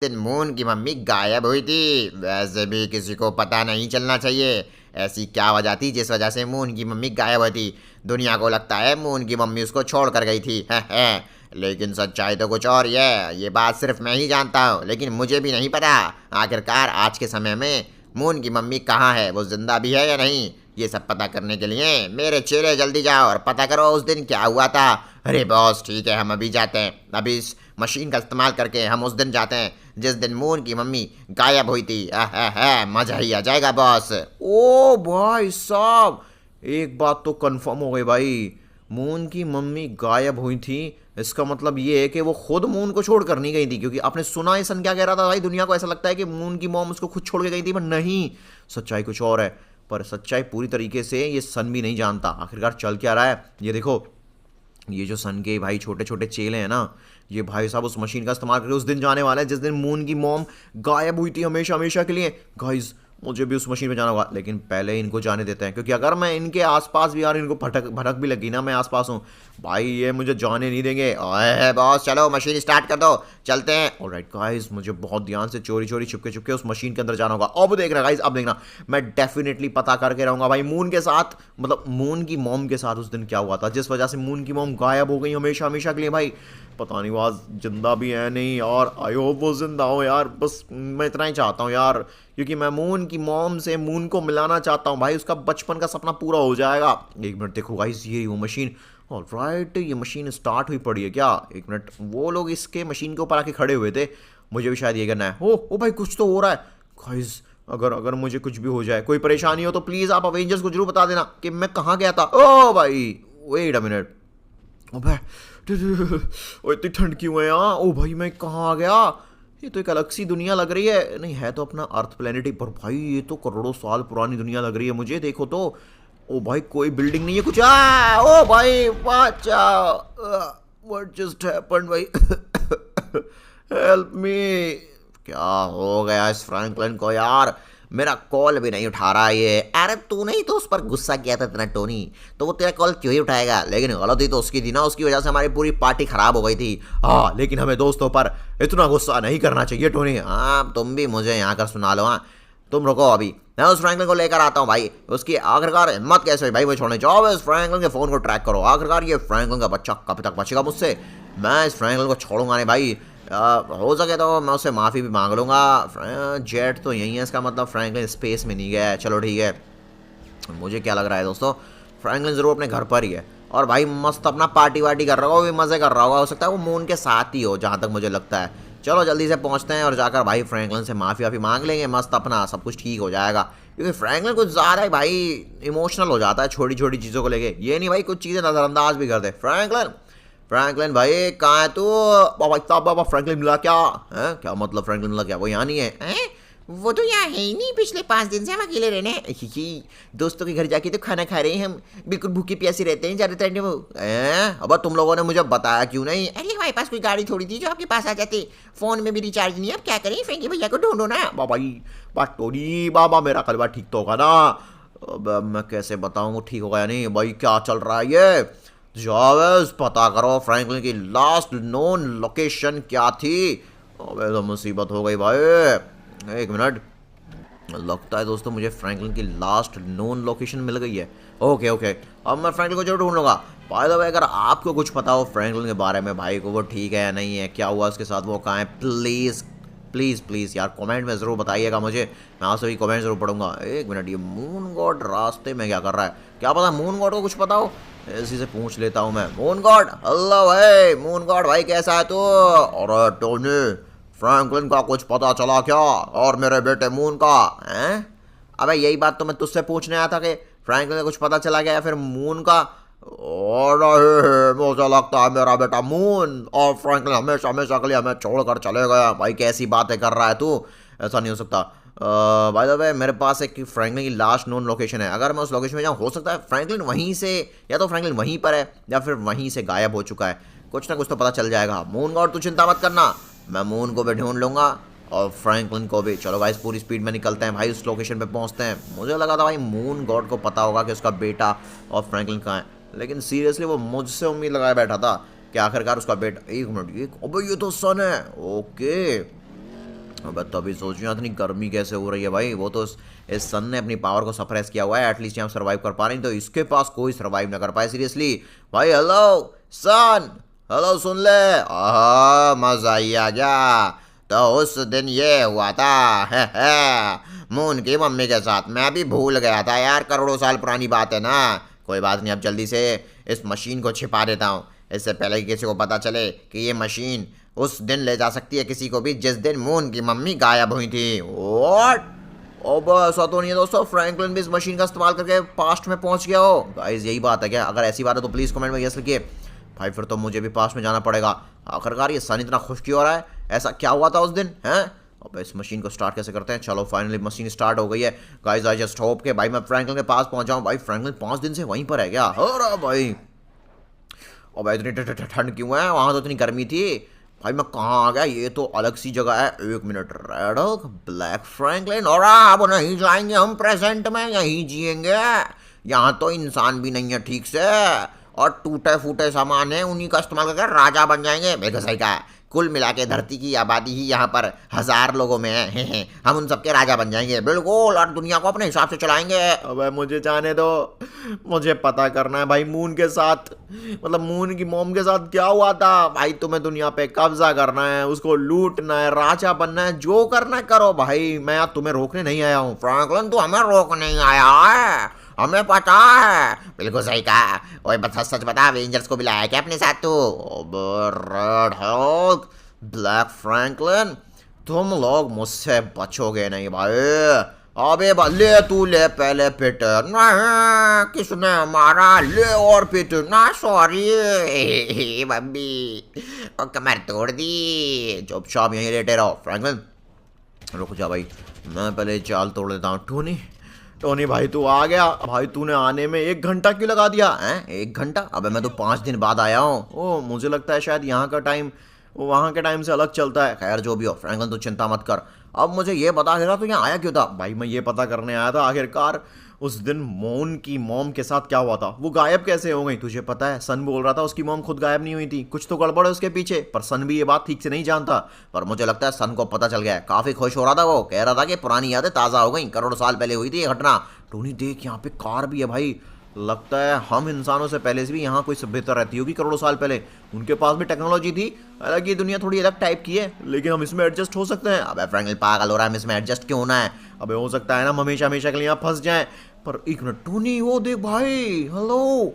दिन मून की मम्मी गायब हुई थी। वैसे भी किसी को पता नहीं चलना चाहिए ऐसी क्या वजह थी जिस वजह से मून की मम्मी गायब हुई थी। दुनिया को लगता है मून की मम्मी उसको छोड़ कर गई थी है। लेकिन सच्चाई तो कुछ और ही है। ये बात सिर्फ मैं ही जानता हूँ, लेकिन मुझे भी नहीं पता आखिरकार आज के समय में मून की मम्मी कहाँ है, वो जिंदा भी है या नहीं। ये सब पता करने के लिए मेरे चेले जल्दी जाओ और पता करो उस दिन क्या हुआ था। अरे बॉस ठीक है, हम अभी जाते हैं। अभी इस मशीन का इस्तेमाल करके हम उस दिन जाते हैं जिस दिन मून की मम्मी गायब हुई थी। मजा ही आ जाएगा बॉस। ओ भाई साहब, एक बात तो कंफर्म हो गई भाई। मून की मम्मी गायब हुई थी, इसका मतलब ये है कि वो खुद मून को छोड़ कर नहीं गई थी। क्योंकि आपने सुना है सन क्या कह रहा था भाई, दुनिया को ऐसा लगता है कि मून की मॉम उसको खुद छोड़ के गई थी, पर नहीं, सच्चाई कुछ और है। पर सच्चाई पूरी तरीके से ये सन भी नहीं जानता आखिरकार चल क्या रहा है। ये देखो, ये जो सन के भाई छोटे छोटे चेले हैं ना, ये भाई साहब उस मशीन का इस्तेमाल करके उस दिन जाने वाले हैं जिस दिन मून की मॉम गायब हुई थी हमेशा हमेशा के लिए। गाइस, मुझे भी उस मशीन पे जाना होगा, लेकिन पहले इनको जाने देते हैं। क्योंकि अगर मैं इनके आसपास भी, यार इनको भटक भटक भी लगी ना, मैं आसपास हूँ भाई, ये मुझे जाने नहीं देंगे। ओए बॉस चलो मशीन स्टार्ट कर दो, चलते हैं। ऑलराइट गाइस, मुझे बहुत ध्यान से चोरी चोरी छुपके छुपके उस मशीन के अंदर जाना होगा। अब देखना गाइस, अब देखना, मैं डेफिनेटली पता करके रहूंगा भाई मून के साथ, मतलब मून की मॉम के साथ उस दिन क्या हुआ था जिस वजह से मून की मॉम गायब हो गई हमेशा हमेशा के लिए। भाई पता नहीं वो आज जिंदा भी है नहीं यार, आई होप वो जिंदा हो यार, बस मैं इतना ही चाहता हूँ यार। क्योंकि मैं मून की मॉम से मून को मिलाना चाहता हूँ भाई, उसका बचपन का सपना पूरा हो जाएगा। एक मिनट देखो गाइस, ये वो मशीन। ऑलराइट, ये मशीन स्टार्ट हुई पड़ी है क्या? एक मिनट, वो लोग इसके मशीन के ऊपर आके खड़े हुए थे, मुझे भी शायद ये करना है। ओ भाई, कुछ तो हो रहा है गाइस। अगर अगर मुझे कुछ भी हो जाए, कोई परेशानी हो, तो प्लीज आप अवेंजर्स को जरूर बता देना कि मैं कहाँ गया था। ओ भाई वेट अ मिनट, अबे ओ इतनी ठंड क्यों है यहाँ? ओ भाई मैं कहाँ आ गया? ये तो एक अलग सी दुनिया लग रही है। नहीं है तो अपना अर्थ प्लेनेट ही, पर भाई ये तो करोड़ों साल पुरानी दुनिया लग रही है मुझे। देखो तो, ओ भाई कोई बिल्डिंग नहीं है कुछ। ओ भाई बचा, व्हाट जस्ट हैपेंड भाई, हेल्प मी। क्या हो गया इस फ्रैंकलिन को यार? मेरा कॉल भी नहीं उठा रहा है ये। अरे तू नहीं तो उस पर गुस्सा किया था इतना टोनी, तो वो तेरा कॉल क्यों ही उठाएगा? लेकिन गलती तो उसकी थी ना, उसकी वजह से हमारी पूरी पार्टी खराब हो गई थी। हाँ, लेकिन हमें दोस्तों पर इतना गुस्सा नहीं करना चाहिए टोनी। हाँ तुम भी मुझे यहाँ कर सुना लो। हाँ तुम रुको, अभी मैं उस फ्रैंकलिन को लेकर आता हूँ भाई। उसकी आखिरकार हिम्मत कैसे हुई भाई वो छोड़ने? जाओ इस फ्रैंकलिन के फोन को ट्रैक करो। आखिरकार ये फ्रैंकलिन का बच्चा कब तक बचेगा मुझसे? मैं इस फ्रैंकलिन को छोड़ूंगा नहीं भाई। हो सके तो मैं उससे माफ़ी भी मांग लूँगा। जेट तो यही है, इसका मतलब फ्रैंकलिन स्पेस में नहीं गया है। चलो ठीक है, मुझे क्या लग रहा है दोस्तों, फ्रैंकलिन ज़रूर अपने घर पर ही है और भाई मस्त अपना पार्टी वार्टी कर रहा होगा, वो भी मज़े कर रहा होगा। हो सकता है वो मून के साथ ही हो, जहाँ तक मुझे लगता है। चलो जल्दी से पहुँचते हैं और जाकर भाई फ्रैंकलिन से माफ़ी वाफ़ी मांग लेंगे, मस्त अपना सब कुछ ठीक हो जाएगा। क्योंकि फ्रैंकलिन कुछ ज़्यादा ही भाई इमोशनल हो जाता है छोटी छोटी चीज़ों को लेके। ये नहीं भाई कुछ चीज़ें नज़रअंदाज भी कर दे। फ्रैंकलिन, फ्रैंकलिन भाई कहाँ है तू? बाबा इतना बाबा, फ्रैंकलिन मिला क्या है? क्या मतलब फ्रैंकलिन मिला क्या? वो यहाँ नहीं है? वो तो यहाँ है ही नहीं, पिछले 5 दिन से हम अकेले रहने हैं। दोस्तों के घर जाके तो खाना खा रहे हैं हम, बिल्कुल भूखे प्यासे रहते हैं ज़्यादातर ने वो। अब तुम लोगों ने मुझे बताया क्यों नहीं? अरे हमारे पास कोई गाड़ी थोड़ी थी जो आपके पास आ जाते। फोन में भी रिचार्ज नहीं है, अब क्या करें? फ्रेंकी भैया को ढूंढो ना। बाबा बात टोनी, बाबा मेरा कलवा ठीक तो होगा ना? अब मैं कैसे बताऊँ ठीक होगा या नहीं? भाई क्या चल रहा है ये? जावेज पता करो फ्रैंकलिन की लास्ट नोन लोकेशन क्या थी। अबे तो मुसीबत हो गई भाई। एक मिनट, लगता है दोस्तों मुझे फ्रैंकलिन की लास्ट नोन लोकेशन मिल गई है। ओके ओके, अब मैं फ्रैंकलिन को जरूर ढूंढ लूंगा। बाय द वे, अगर आपको कुछ पता हो फ्रैंकलिन के बारे में, भाई को वो ठीक है या नहीं है, क्या हुआ उसके साथ, वो कहाँ है, प्लीज़ प्लीज़ प्लीज़ यार कमेंट में ज़रूर बताइएगा मुझे। मैं आपसे भी कमेंट ज़रूर पढ़ूंगा। एक मिनट, ये मून गॉड रास्ते में क्या कर रहा है? क्या पता मून गॉड को कुछ पता हो, इसी से पूछ लेता हूँ मैं। मून गॉड, हेलो भाई मून गॉड भाई, कैसा है तू? और टोनी, फ्रैंकलिन का कुछ पता चला क्या? और मेरे बेटे मून का? हैं? अबे यही बात तो मैं तुझसे पूछने आया था कि फ्रैंकलिन का कुछ पता चला गया या फिर मून का? और मुझे लगता है मेरा बेटा मून और फ्रैंकलिन हमेशा हमेशा के लिए हमें छोड़कर चले गया। भाई कैसी बातें कर रहा है तू? ऐसा नहीं हो सकता। बाय द वे, मेरे पास एक फ्रैंकलिन की लास्ट नोन लोकेशन है। अगर मैं उस लोकेशन में जाऊँ, हो सकता है फ्रैंकलिन वहीं से, या तो फ्रैंकलिन वहीं पर है या फिर वहीं से गायब हो चुका है। कुछ ना कुछ तो पता चल जाएगा। मून गॉड तू चिंता मत करना, मैं मून को भी ढूंढ लूँगा और फ्रैंकलिन को भी। चलो गाइस पूरी स्पीड में निकलते हैं भाई, उस लोकेशन पे पहुंचते हैं। मुझे लगा था भाई मून गॉड को पता होगा कि उसका बेटा और फ्रैंकलिन कहाँ है, लेकिन सीरियसली वो मुझसे उम्मीद लगाए बैठा था कि आखिरकार उसका बेटा। एक मिनट, अबे ये तो सन है। ओके अब तभी सोच रहा इतनी गर्मी कैसे हो रही है भाई। वो तो इस सन ने अपनी पावर को सप्रेस किया हुआ है, एटलीस्ट यहाँ सर्वाइव कर पा रही, तो इसके पास कोई सर्वाइव ना कर पाए सीरियसली भाई। हेलो सन, हेलो सुन ले। मजा ही आ गया। तो उस दिन ये हुआ था मून की मम्मी के साथ, मैं भी भूल गया था यार, करोड़ों साल पुरानी बात है ना। कोई बात नहीं, अब जल्दी से इस मशीन को छिपा देता हूँ, इससे पहले कि किसी को पता चले कि ये मशीन उस दिन ले जा सकती है किसी को भी जिस दिन मून की मम्मी गायब हुई थी। व्हाट? अब ऐसा तो नहीं है दोस्तों, फ्रैंकलिन भी इस मशीन का इस्तेमाल करके पास्ट में पहुंच गया हो। गाइस यही बात है क्या? अगर ऐसी बात है तो प्लीज़ कमेंट में यस लिखिए भाई, फिर तो मुझे भी पास्ट में जाना पड़ेगा। आखिरकार ये सन इतना खुश क्यों हो रहा है? ऐसा क्या हुआ था उस दिन हैं? अब इस मशीन को स्टार्ट कैसे करते हैं? चलो फाइनली मशीन स्टार्ट हो गई है। गाइस आई जस्ट होप के भाई मैं फ्रैंकलिन के पास पहुंच जाऊं। भाई फ्रैंकलिन 5 दिन से वहीं पर है क्या? अरे भाई, अब इतनी ठंड क्यों है? वहां तो इतनी गर्मी थी। भाई मैं कहाँ आ गया? ये तो अलग सी जगह है। 1 minute, red Hulk, black Franklin, और अब नहीं जाएंगे हम प्रेजेंट में, यहीं जिएंगे। यहाँ तो इंसान भी नहीं है ठीक से, और टूटे फूटे सामान है, उन्हीं का इस्तेमाल करके राजा बन जाएंगे। बिल्कुल सही कहा। कुल मिला के धरती की आबादी ही यहाँ पर 1000 लोगों में है। हम उन सबके राजा बन जाएंगे बिल्कुल, और दुनिया को अपने हिसाब से चलाएंगे। अबे मुझे जाने दो, मुझे पता करना है भाई मून के साथ, मतलब मून की मॉम के साथ क्या हुआ था। भाई तुम्हें दुनिया पे कब्जा करना है, उसको लूटना है, राजा बनना है, जो करना है करो भाई। मैं तुम्हें रोकने नहीं आया हूँ फ्रैंकलिन, तू हमें रोकने नहीं आया है, हमें पता है। बिल्कुल सही कहा। ओए बता, सच बता, एवेंजर्स को भी लाया क्या अपने साथ तू? रेड हल्क, ब्लैक फ्रैंकलिन, तुम लोग मुझसे बचोगे नहीं भाई। अबे ले तू ले पहले पिट। नहीं, किसने मारा? ले और पिट ना। सॉरी मम्मी, कमर तोड़ दी। चुपचाप यहीं लेटे रहो। फ्रैंकलिन रुक जा भाई, मैं पहले चाल तोड़ लेता हूँ। टोनी भाई तू आ गया। भाई तूने आने में 1 घंटा क्यों लगा दिया है? 1 घंटा? अबे मैं तो 5 दिन बाद आया हूँ। ओ मुझे लगता है शायद यहाँ का टाइम वहाँ के टाइम से अलग चलता है। खैर जो भी हो फ्रैंकलिन, तू चिंता मत कर। अब मुझे ये बता देगा तो यहाँ आया क्यों था? भाई मैं ये पता करने आया था आखिरकार उस दिन मून की मॉम के साथ क्या हुआ था, वो गायब कैसे हो गई। तुझे पता है सन बोल रहा था उसकी मॉम खुद गायब नहीं हुई थी, कुछ तो गड़बड़ है उसके पीछे, पर सन भी ये बात ठीक से नहीं जानता। पर मुझे लगता है सन को पता चल गया है। काफी खुश हो रहा था वो, कह रहा था कि पुरानी यादें ताज़ा हो गई, करोड़ों साल पहले हुई थी ये घटना। टोनी देख यहाँ पे कार भी है भाई, लगता है हम इंसानों से पहले से भी यहाँ कोई सभ्यता रहती होगी करोड़ों साल पहले। उनके पास भी टेक्नोलॉजी थी, हालांकि ये दुनिया थोड़ी अलग टाइप की है, लेकिन हम इसमें एडजस्ट हो सकते हैं। अबे फ्रैंकलिन पागल हो रहा है, हम इसमें एडजस्ट क्यों होना है? अबे हो सकता है ना हम हमेशा हमेशा के लिए यहाँ फंस जाएं। पर 1 मिनट टोनी, वो देख भाई, हेलो।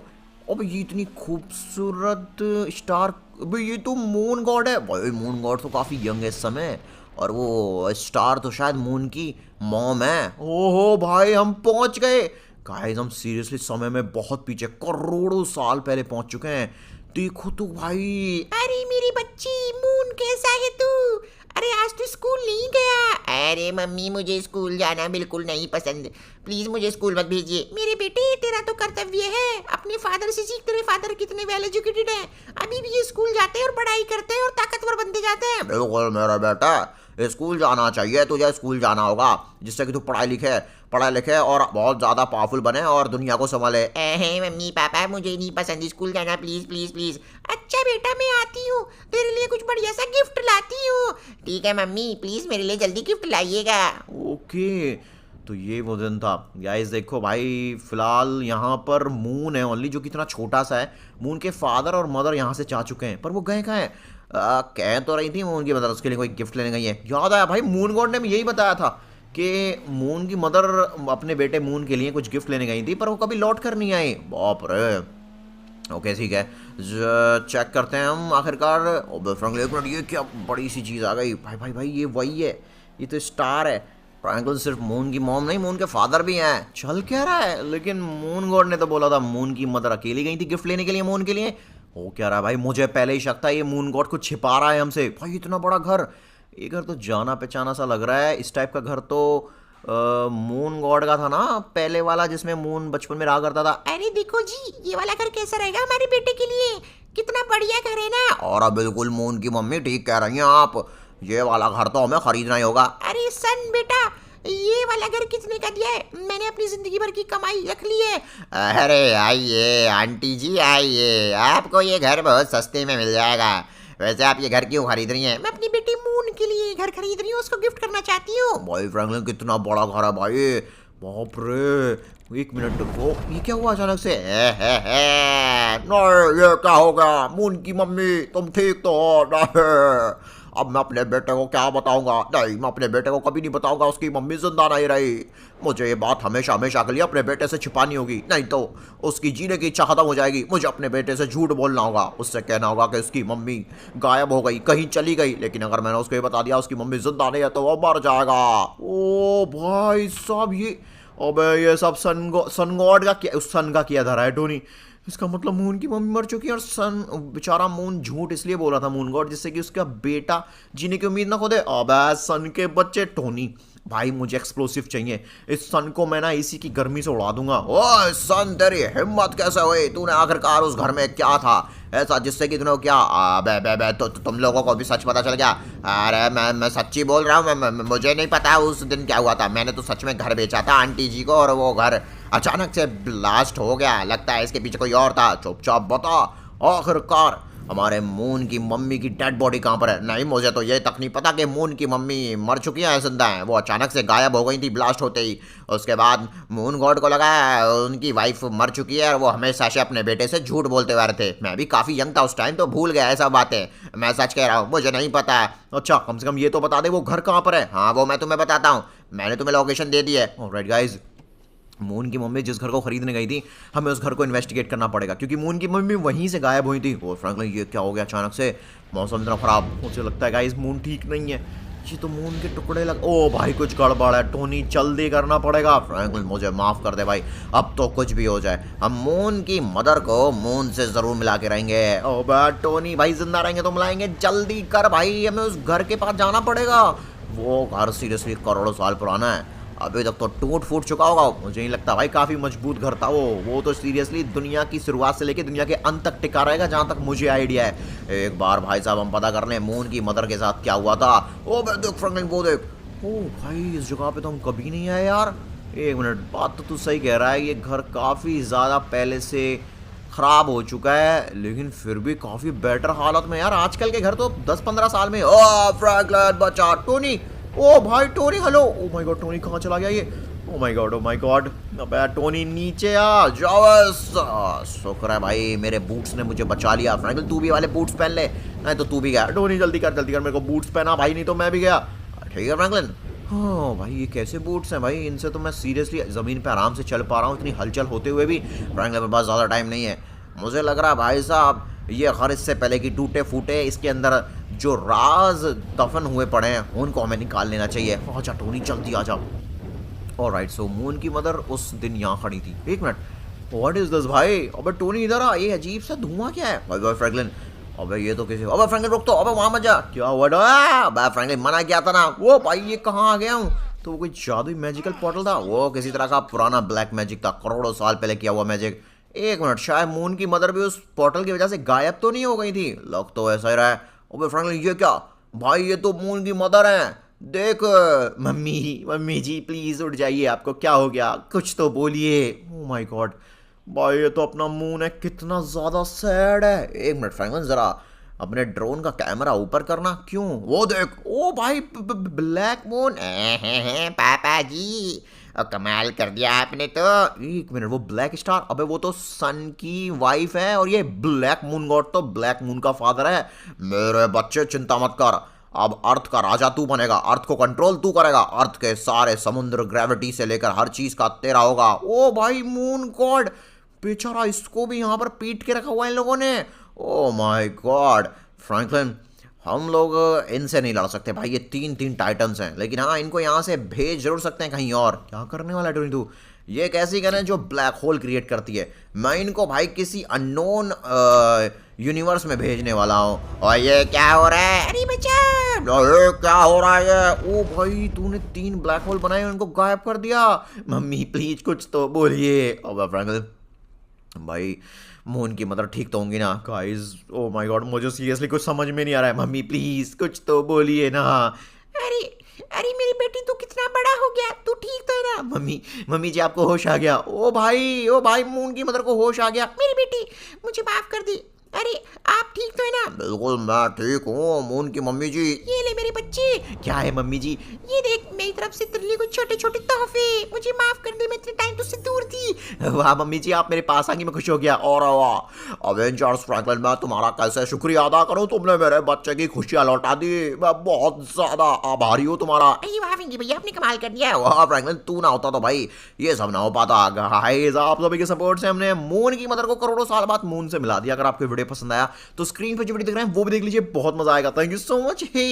अबे ये इतनी खूबसूरत स्टार, अबे ये तो मून गॉड है भाई। मून गॉड तो काफी यंग है इस समय, और वो स्टार तो शायद मून की मॉम है। ओहो भाई हम पहुंच गए। गाइस हम सीरियसली समय में बहुत पीछे, करोड़ों साल पहले पहुंच चुके हैं। देखो तो भाई। अरे मेरी बच्ची मून, कैसा है तू? अरे आज तो स्कूल नहीं गया। अरे मम्मी मुझे स्कूल जाना बिल्कुल नहीं पसंद, प्लीज मुझे स्कूल मत भेजिए। मेरे बेटे तेरा तो कर्तव्य है, अपने फादर से सीख, तेरे फादर कितने वेल एजुकेटेड हैं, अभी भी ये स्कूल जाते हैं और पढ़ाई करते हैं और ताकतवर बनते जाते हैं। बिल्कुल मेरा बेटा, स्कूल जाना चाहिए तुझे, स्कूल जाना होगा जिससे कि तू पढ़ाई लिखे और बहुत ज़्यादा पावरफुल बने और दुनिया को संभाले। मम्मी पापा मुझे नहीं पसंद स्कूल जाना, प्लीज प्लीज प्लीज। अच्छा बेटा मैं आती हूँ, तेरे लिए कुछ बढ़िया सा गिफ्ट लाती हूँ। ठीक है मम्मी, प्लीज मेरे लिए जल्दी गिफ्ट लाइएगा। ओके, तो ये वो दिन था। गाइस देखो भाई, फिलहाल यहाँ पर मून है ओनली, जो कि इतना छोटा सा है। मून के फादर और मदर यहाँ से जा चुके हैं, पर वो गए कहाँ हैं? कह तो रही थी मून की मदर उसके लिए कोई गिफ्ट लेने गई है। याद आया भाई, मून गॉड ने भी यही बताया था कि मून की मदर अपने बेटे मून के लिए कुछ गिफ्ट लेने गई थी, पर वो कभी लौट कर नहीं आई। बाप रे। ओके ठीक है, चेक करते हैं हम आखिरकार। फ्रैंकलिन ये क्या बड़ी सी चीज़ आ गई। भाई भाई भाई ये वही है, ये तो स्टार है। फ्रैंकलिन सिर्फ मून की मॉम नहीं, मून के फादर भी हैं। चल क्या रहा है? लेकिन मून गॉड ने तो बोला था मून की मदर अकेली गई थी गिफ्ट लेने के लिए मून के लिए। हो क्या रहा है भाई? मुझे पहले ही शक था ये मून गॉड को छिपा रहा है हमसे। भाई इतना बड़ा घर, ये घर तो जाना पहचाना सा लग रहा है। इस टाइप का घर तो मून गॉड का था ना पहले वाला, जिसमें मून बचपन में रहा करता था। अरे देखो जी, ये वाला घर कैसा रहेगा हमारे बेटे के लिए, कितना बढ़िया घर है ना। और बिल्कुल मून की मम्मी ठीक कह रही हैं आप, ये वाला घर तो हमें खरीदना ही होगा। अरे सन बेटा, ये वाला घर कितने का दिया है? मैंने अपनी जिंदगी भर की कमाई रख ली है। अरे आइए आंटी जी आइए, आपको ये घर बहुत सस्ते में मिल जाएगा। वैसे आप ये घर क्यों खरीद रही हैं? मैं अपनी बेटी मून के लिए घर खरीद रही हूँ, उसको गिफ्ट करना चाहती हूँ। भाई फ्रैंकलिन कितना बड़ा घर है भाई, बाप रे। एक मिनट रुको, ये क्या हुआ अचानक से? नहीं, ये क्या हो गया? मून की मम्मी तुम ठीक तो हो? नहीं, अब मैं अपने बेटे को क्या बताऊंगा? नहीं, मैं अपने बेटे को कभी नहीं बताऊंगा उसकी मम्मी जिंदा नहीं रही। मुझे ये बात हमेशा हमेशा के लिए अपने बेटे से छिपानी होगी, नहीं तो उसकी जीने की इच्छा खत्म हो जाएगी। मुझे अपने बेटे से झूठ बोलना होगा, उससे कहना होगा कि उसकी मम्मी गायब हो गई, कहीं चली गई। लेकिन अगर मैंने उसको ये बता दिया उसकी मम्मी जिंदा नहीं है तो वो मर जाएगा। ओ भाई साहब, ये अबे ये सब सन गॉड का क्या, उस सन का किया धरा है टोनी। इसका मतलब मून की मम्मी मर चुकी है और सन बेचारा मून झूठ इसलिए बोल रहा था मून गॉड, जिससे कि उसका बेटा जीने की उम्मीद ना खो दे। अबे सन के बच्चे टोनी भाई, मुझे एक्सप्लोसिव चाहिए। इस सन को मैं ना इसी की गर्मी से उड़ा दूंगा। ओए सन, तेरी हिम्मत कैसे हुई? तूने आखिरकार उस घर में क्या था ऐसा जिससे कि तूने क्या? बे बे बे तो तुम लोगों को भी सच पता चल गया? अरे मैं सच्ची बोल रहा हूँ, मुझे नहीं पता उस दिन क्या हुआ था। मैंने तो सच में घर बेचा था आंटी जी को और वो घर अचानक से ब्लास्ट हो गया। लगता है इसके पीछे कोई और था। चुपचाप बता, आखिरकार हमारे मून की मम्मी की डेड बॉडी कहाँ पर है? नहीं, मुझे तो ये तक नहीं पता कि मून की मम्मी मर चुकी है जिंदा है। वो अचानक से गायब हो गई थी ब्लास्ट होते ही। उसके बाद मून गॉड को लगा उनकी वाइफ मर चुकी है और वो हमेशा से अपने बेटे से झूठ बोलते हुए थे। मैं भी काफ़ी यंग था उस टाइम, तो भूल गया ऐसा बातें। मैं सच कह रहा हूँ, मुझे नहीं पता है। अच्छा, कम से कम ये तो बता दे वो घर कहाँ पर है। हाँ, वो मैं तुम्हें बताता हूँ। मैंने तुम्हें लोकेशन दे दी है। ऑलराइट गाइस, मून की मम्मी जिस घर को खरीदने गई थी, हमें उस घर को इन्वेस्टिगेट करना पड़ेगा क्योंकि मून की मम्मी वहीं से गायब हुई थी। और फ्रैंकलिन ये क्या हो गया अचानक से? मौसम इतना खराब, मुझे लगता है गाइस मून ठीक नहीं है। ये तो मून के टुकड़े लग, ओ भाई कुछ गड़बड़ है। टोनी जल्दी करना पड़ेगा। फ्रैंकलिन मुझे माफ कर दे भाई, अब तो कुछ भी हो जाए हम मून की मदर को मून से जरूर मिला के रहेंगे। ओ बा टोनी भाई, जिंदा रहेंगे तो मिलाएंगे। जल्दी कर भाई, हमें उस घर के पास जाना पड़ेगा। वो घर सीरियसली करोड़ों साल पुराना है, अभी तक तो टूट फूट चुका होगा। मुझे नहीं लगता भाई, काफी मजबूत घर था वो तो सीरियसली दुनिया की शुरुआत से लेके दुनिया के अंत तक टिका रहेगा, जहां तक मुझे आइडिया है। एक बार भाई साहब हम पता कर लें मून की मदर के साथ क्या हुआ था। ओ बे देख फ्रैंकलिन, वो देख। ओ भाई, इस जगह पे तो हम कभी नहीं आए यार। एक मिनट, बात तो तू सही कह रहा है, ये घर काफी ज्यादा पहले से खराब हो चुका है, लेकिन फिर भी काफी बेटर हालत में यार। आजकल के घर तो 10-15 साल में। ओ फ्रैंकलिन बचा। टोनी, ओ भाई Tony, hello. Oh my God, Tony कहाँ चला गया ये? Oh my God, oh my God. अबे टोनी नीचे आ जाओ। शुक्र है भाई मेरे बूट्स ने मुझे बचा लिया। फ्रैंकलिन तू भी वाले बूट्स पहन ले, नहीं तो तू भी गया। टोनी जल्दी कर मेरे को बूट्स पहना भाई, नहीं तो मैं भी गया। ठीक है फ्रैंकलिन। हाँ भाई, ये कैसे बूट्स हैं भाई? इनसे तो मैं सीरियसली ज़मीन पे आराम से चल पा रहा हूँ, इतनी हलचल होते हुए भी। फ्रैंकलिन मेरे पास ज़्यादा टाइम नहीं है। मुझे लग रहा है भाई साहब ये घर इससे पहले कि टूटे फूटे, इसके अंदर जो राज दफन हुए पड़े हैं उनको हमें निकाल लेना चाहिए। आजा टोनी, जल्दी आजा। ऑलराइट, सो मून की मदर उस दिन यहाँ खड़ी थी। एक मिनट, व्हाट इज दिस भाई? अबे टोनी इधर आ, ये अजीब सा धुआं क्या है? भाई फ्रैंकलिन, अबे ये तो किसी, अबे फ्रैंकलिन रुक तो, अबे वहाँ मत जा। क्या हुआ? अबे फ्रैंकलिन मना किया था ना। वो भाई ये कहाँ आ गया हूँ? तो वो कोई जादुई मैजिकल पोर्टल था? वो किसी तरह का पुराना ब्लैक मैजिक था, करोड़ों साल पहले किया हुआ मैजिक। एक मिनट, शायद मून की मदर भी उस पोर्टल की वजह से गायब तो नहीं हो गई थी? लग तो ऐसा ही रहा है। अबे फ्रैंकलिन ये क्या? भाई ये तो मून की मदर है, देख। मम्मी जी प्लीज उठ जाइए, आपको क्या हो गया? कुछ तो बोलिए। ओह माय गॉड भाई, ये तो अपना मून है, कितना ज्यादा सैड है। एक मिनट फ्रैंकलिन, जरा अपने ड्रोन का कैमरा ऊपर करना। क्यों? वो देख। ओ भाई, ब्लैक मून। पापा जी, कमाल कर दिया आपने तो। एक मिनट, वो ब्लैक स्टार? अबे वो तो सन की वाइफ है और ये ब्लैक मून गॉड तो ब्लैक मून का फादर है। मेरे बच्चे चिंता मत कर, अब अर्थ का राजा तू बनेगा, अर्थ को कंट्रोल तू करेगा, अर्थ के सारे समुद्र ग्रेविटी से लेकर हर चीज का तेरा होगा। ओ भाई मून गॉड, बेचारा इसको भी यहाँ पर पीट के रखा हुआ है इन लोगों ने। ओ माय गॉड फ्रैंकलिन, हम लोग इनसे नहीं लड़ सकते भाई, ये 3 टाइटन्स हैं। लेकिन हाँ, इनको यहाँ से भेज जरूर सकते हैं कहीं और। क्या करने वाला है टोनी तू? ये कैसी गन है जो ब्लैक होल क्रिएट करती है? मैं इनको भाई किसी अननोन यूनिवर्स में भेजने वाला हूँ। और ये क्या हो रहा है? अरे बच्चा, ये क्या हो रहा है? ओ भाई, तूने 3 ब्लैक होल बनाए, उनको गायब कर दिया। मम्मी प्लीज कुछ तो बोलिए। अब फ्रैंकलिन भाई, मून की मदर ठीक तो होंगी ना? गाइस, ओ माय गॉड, मुझे सीरियसली कुछ समझ में नहीं आ रहा है। मम्मी प्लीज कुछ तो बोलिए ना। अरे अरे मेरी बेटी, तू कितना बड़ा हो गया, तू ठीक तो है ना? मम्मी जी, आपको होश आ गया? ओ भाई मून की मदर को होश आ गया। मेरी बेटी मुझे माफ कर दी। अरे आप ठीक तो है ना? बिल्कुल मैं ठीक हूँ मून की मम्मी जी। ये ले मेरे बच्चे, क्या है मम्मी जी? ये देख मेरी तरफ से तेरे लिए कुछ छोटे छोटे तोहफे। मुझे माफ कर दे, मैं इतने टाइम तुझसे दूर थी। वाह मम्मी जी, आप मेरे पास आके मैं खुश हो गया। और वाह अवेंजर्स फ्रैंकलिन, मैं तुम्हारा कैसे शुक्रिया अदा करूं, तुमने मेरे बच्चे की खुशियां लौटा दी। मैं बहुत ज्यादा आभारी हूँ तुम्हारा। अरे वाह विंकी भैया, आपने कमाल कर दिया। वाह फ्रैंकलिन, तू ना होता तो भाई ये सब ना हो पाता। गाइस आप सभी के सपोर्ट से हमने मून की मदर को करोड़ों साल बाद मून से मिला दिया। अगर आपको वीडियो पसंद आया तो स्क्रीन पर जो वीडियो दिख रहे हैं वो भी देख लीजिए, बहुत मजा आएगा। Thank you so much. Hey